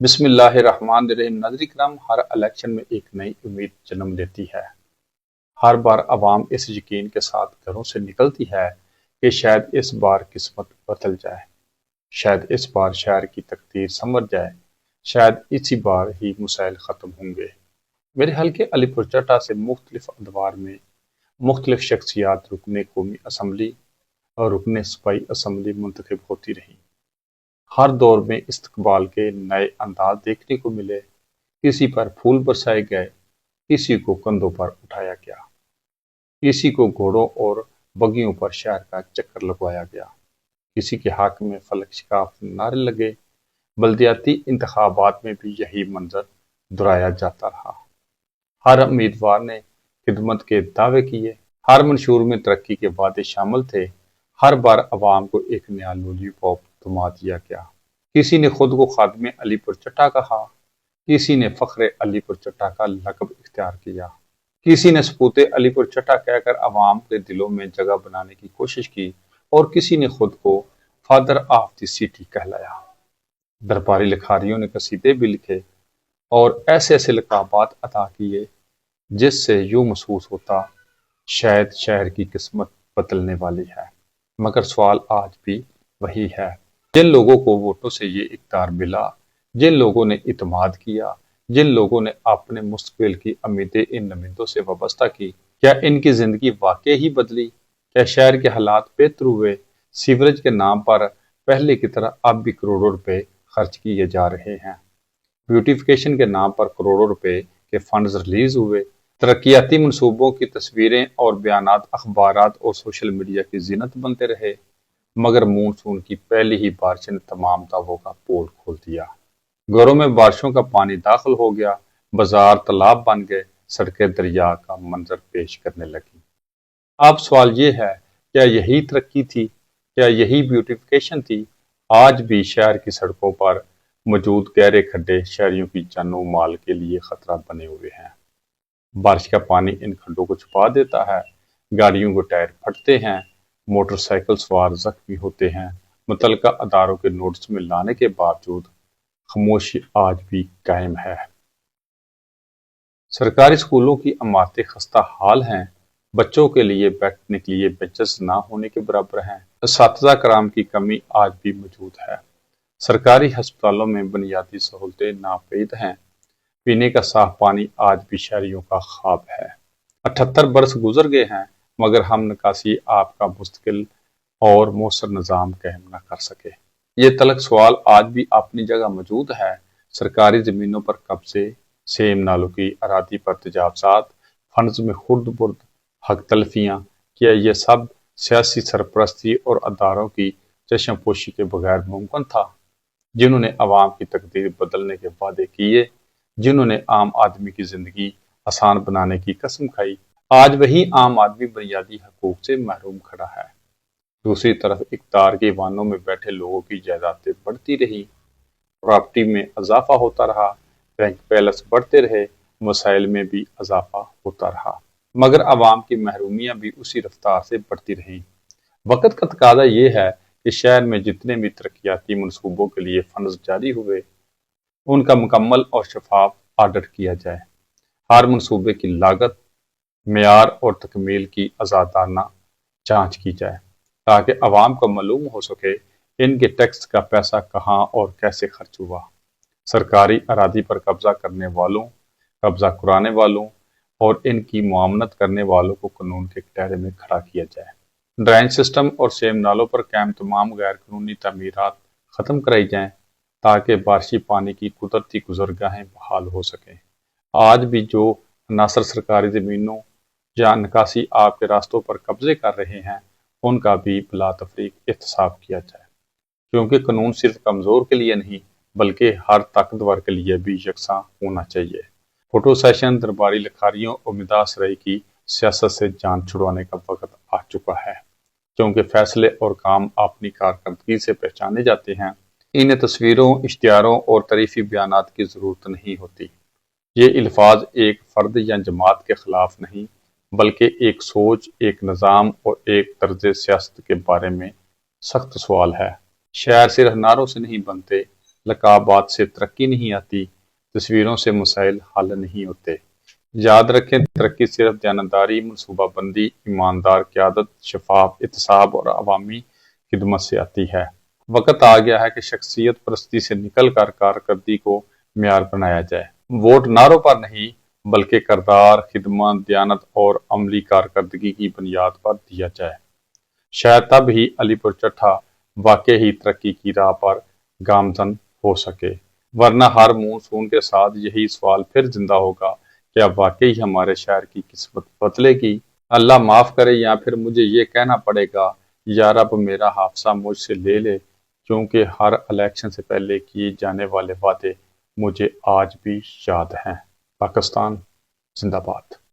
بسم اللہ الرحمن الرحیم۔ ناظرین کرام، ہر الیکشن میں ایک نئی امید جنم لیتی ہے۔ ہر بار عوام اس یقین کے ساتھ گھروں سے نکلتی ہے کہ شاید اس بار قسمت بدل جائے، شاید اس بار شہر کی تقدیر سنور جائے، شاید اسی بار ہی مسائل ختم ہوں گے۔ میرے حلقے علی پور چٹا سے مختلف ادوار میں مختلف شخصیات رکن قومی اسمبلی اور رکن صوبائی اسمبلی منتخب ہوتی رہیں۔ ہر دور میں استقبال کے نئے انداز دیکھنے کو ملے، کسی پر پھول برسائے گئے، کسی کو کندھوں پر اٹھایا گیا، کسی کو گھوڑوں اور بگیوں پر شہر کا چکر لگوایا گیا، کسی کے حق میں فلک شکاف نعرے لگے۔ بلدیاتی انتخابات میں بھی یہی منظر دہرایا جاتا رہا۔ ہر امیدوار نے خدمت کے دعوے کیے، ہر منشور میں ترقی کے وعدے شامل تھے۔ ہر بار عوام کو ایک نیا لولی پاپ تھما دیا گیا۔ کسی نے خود کو خادم علی پور چٹا کہا، کسی نے فخر علی پور چٹا کا لقب اختیار کیا، کسی نے سپوت علی پور چٹا کہہ کر عوام کے دلوں میں جگہ بنانے کی کوشش کی، اور کسی نے خود کو فادر آف دی سٹی کہلایا۔ درباری لکھاریوں نے قصیدے بھی لکھے اور ایسے ایسے لقبات عطا کیے جس سے یوں محسوس ہوتا شاید شہر کی قسمت بدلنے والی ہے۔ مگر سوال آج بھی وہی ہے، جن لوگوں کو ووٹوں سے یہ اقتدار ملا، جن لوگوں نے اعتماد کیا، جن لوگوں نے اپنے مستقبل کی امیدیں ان نمائندوں سے وابستہ کی، کیا ان کی زندگی واقعی ہی بدلی؟ کیا شہر کے حالات بہتر ہوئے؟ سیوریج کے نام پر پہلے کی طرح اب بھی کروڑوں روپے خرچ کیے جا رہے ہیں؟ بیوٹیفیکیشن کے نام پر کروڑوں روپے کے فنڈز ریلیز ہوئے؟ ترقیاتی منصوبوں کی تصویریں اور بیانات اخبارات اور سوشل میڈیا کی زینت بنتے رہے، مگر مونسون کی پہلی ہی بارش نے تمام دعووں کا پول کھول دیا۔ گھروں میں بارشوں کا پانی داخل ہو گیا، بازار تالاب بن گئے، سڑکیں دریا کا منظر پیش کرنے لگیں۔ اب سوال یہ ہے، کیا یہی ترقی تھی؟ کیا یہی بیوٹیفیکیشن تھی؟ آج بھی شہر کی سڑکوں پر موجود گہرے کھڈے شہریوں کی جان و مال کے لیے خطرہ بنے ہوئے ہیں۔ بارش کا پانی ان کھڈوں کو چھپا دیتا ہے، گاڑیوں کے ٹائر پھٹتے ہیں، موٹر سائیکل سوار زخمی ہوتے ہیں۔ متعلقہ اداروں کے نوٹس میں لانے کے باوجود خاموشی آج بھی قائم ہے۔ سرکاری اسکولوں کی عمارتیں خستہ حال ہیں، بچوں کے لیے بیٹھنے کے لیے بینچز نہ ہونے کے برابر ہیں، اساتذہ کرام کی کمی آج بھی موجود ہے۔ سرکاری ہسپتالوں میں بنیادی سہولتیں ناپید ہیں، پینے کا صاف پانی آج بھی شہریوں کا خواب ہے۔ 78 برس گزر گئے ہیں، مگر ہم نکاسی آب کا مستقل اور مؤثر نظام قائم نہ کر سکے۔ یہ تلخ سوال آج بھی اپنی جگہ موجود ہے۔ سرکاری زمینوں پر قبضے، سیم نالوں کی اراضی پر تجاوزات، فنڈز میں خرد برد، حق تلفیاں، کیا یہ سب سیاسی سرپرستی اور اداروں کی چشم پوشی کے بغیر ممکن تھا؟ جنہوں نے عوام کی تقدیر بدلنے کے وعدے کیے، جنہوں نے عام آدمی کی زندگی آسان بنانے کی قسم کھائی، آج وہی عام آدمی بنیادی حقوق سے محروم کھڑا ہے۔ دوسری طرف اقتدار کے ایوانوں میں بیٹھے لوگوں کی جائیدادیں بڑھتی رہی، پراپرٹی میں اضافہ ہوتا رہا، بینک بیلنس بڑھتے رہے، مسائل میں بھی اضافہ ہوتا رہا، مگر عوام کی محرومیاں بھی اسی رفتار سے بڑھتی رہیں۔ وقت کا تقاضا یہ ہے کہ شہر میں جتنے بھی ترقیاتی منصوبوں کے لیے فنڈز جاری ہوئے، ان کا مکمل اور شفاف آڈٹ کیا جائے۔ ہر منصوبے کی لاگت، معیار اور تکمیل کی آزادانہ جانچ کی جائے، تاکہ عوام کو معلوم ہو سکے ان کے ٹیکس کا پیسہ کہاں اور کیسے خرچ ہوا۔ سرکاری اراضی پر قبضہ کرنے والوں، قبضہ کرانے والوں اور ان کی معاونت کرنے والوں کو قانون کے دائرے میں کھڑا کیا جائے۔ ڈرینیج سسٹم اور سیم نالوں پر قائم تمام غیر قانونی تعمیرات ختم کرائی جائیں، تاکہ بارشی پانی کی قدرتی گزرگاہیں بحال ہو سکیں۔ آج بھی جو عناصر سرکاری زمینوں یا نکاسی آب کے راستوں پر قبضے کر رہے ہیں، ان کا بھی بلا تفریق احتساب کیا جائے، کیونکہ قانون صرف کمزور کے لیے نہیں بلکہ ہر طاقتور کے لیے بھی یکساں ہونا چاہیے۔ فوٹو سیشن درباری لکھاریوں اور مداح سرائی کی سیاست سے جان چھڑوانے کا وقت آ چکا ہے، کیونکہ فیصلے اور کام اپنی کارکردگی سے پہچانے جاتے ہیں۔ انہیں تصویروں، اشتہاروں اور تعریفی بیانات کی ضرورت نہیں ہوتی۔ یہ الفاظ ایک فرد یا جماعت کے خلاف نہیں بلکہ ایک سوچ، ایک نظام اور ایک طرز سیاست کے بارے میں سخت سوال ہے۔ شہر صرف نعروں سے نہیں بنتے، لقابات سے ترقی نہیں آتی، تصویروں سے مسائل حل نہیں ہوتے۔ یاد رکھیں، ترقی صرف دیانتداری، منصوبہ بندی، ایماندار قیادت، شفاف احتساب اور عوامی خدمت سے آتی ہے۔ وقت آ گیا ہے کہ شخصیت پرستی سے نکل کر کارکردگی کو معیار بنایا جائے۔ ووٹ نعروں پر نہیں بلکہ کردار، خدمت، دیانت اور عملی کارکردگی کی بنیاد پر دیا جائے۔ شاید تب ہی علی پور چٹھا واقعی ترقی کی راہ پر گامزن ہو سکے، ورنہ ہر مونسون کے ساتھ یہی سوال پھر زندہ ہوگا، کیا واقعی ہمارے شہر کی قسمت بدلے گی؟ اللہ معاف کرے، یا پھر مجھے یہ کہنا پڑے گا، یا رب میرا حافظہ مجھ سے لے لے، کیونکہ ہر الیکشن سے پہلے کیے جانے والے وعدے مجھے آج بھی یاد ہیں۔ پاکستان زندہ باد۔